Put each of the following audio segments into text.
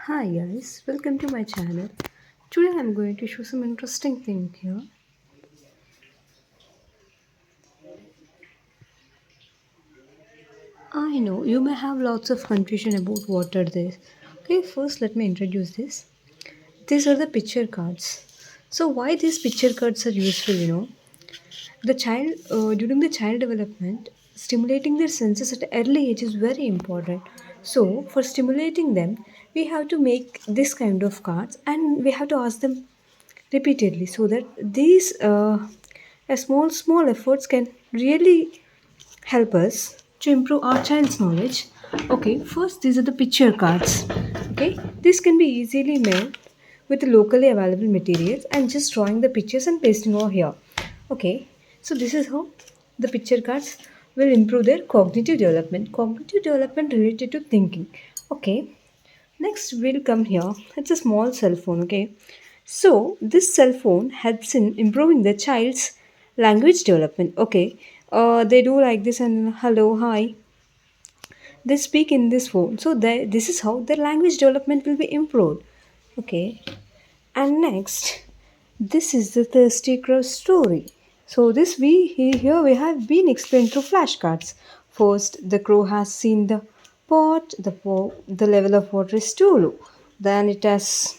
Hi guys, welcome to my channel. Today I'm going to show some interesting thing here. I know you may have lots of confusion about what are these. Okay, first let me introduce this. These are the picture cards. So why these picture cards are useful? The child during the child development, stimulating their senses at early age is very important. So for stimulating them, we have to make this kind of cards and we have to ask them repeatedly so that these small efforts can really help us to improve our child's knowledge. Okay, first these are the picture cards. Okay, this can be easily made with locally available materials and just drawing the pictures and pasting over here. Okay, so this is how the picture cards will improve their cognitive development related to thinking. Okay, next, we'll come here. It's a small cell phone, okay? So, this cell phone helps in improving the child's language development, okay? They do like this and hello, hi. They speak in this phone. So, this is how their language development will be improved, okay? And next, this is the Thirsty Crow story. So this here we have been explained through flashcards. First, the crow has seen the pot. The level of water is too low. Then it has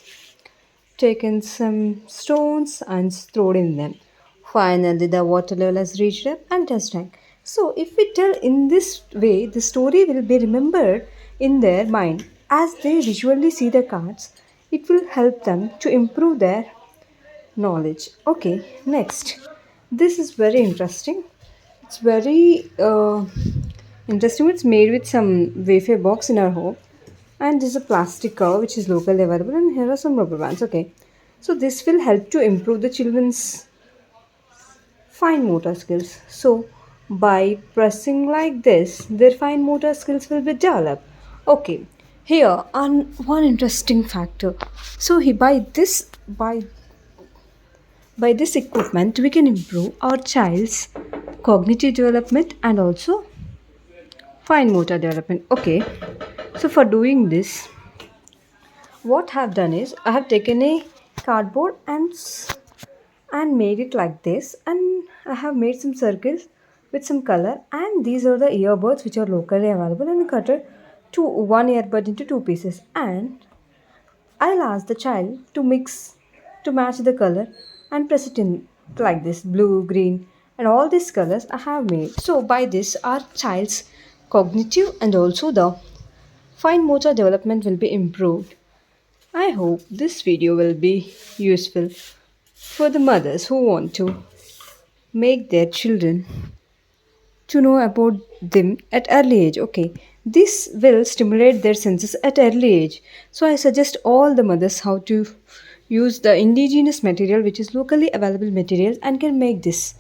taken some stones and thrown in them. Finally, the water level has reached up and has drank. So, if we tell in this way, the story will be remembered in their mind as they visually see the cards. It will help them to improve their knowledge. Okay, next. This is very interesting. It's very interesting. It's made with some wafer box in our home, and this is a plastic cover which is locally available. And here are some rubber bands. Okay, so this will help to improve the children's fine motor skills. So by pressing like this, their fine motor skills will be developed. Okay, here on one interesting factor. So he by this equipment, we can improve our child's cognitive development and also fine motor development. Okay, so for doing this, what I have done is I have taken a cardboard and made it like this, and I have made some circles with some color. And these are the earbuds which are locally available, and cut it to one earbud into two pieces. And I'll ask the child to mix to match the color and press it in like this blue, green, and all these colors I have made. So, by this, our child's cognitive and also the fine motor development will be improved. I hope this video will be useful for the mothers who want to make their children to know about them at early age. Okay, this will stimulate their senses at early age. So I suggest all the mothers how to use the indigenous material which is locally available material and can make this.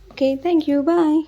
Okay, thank you. Bye.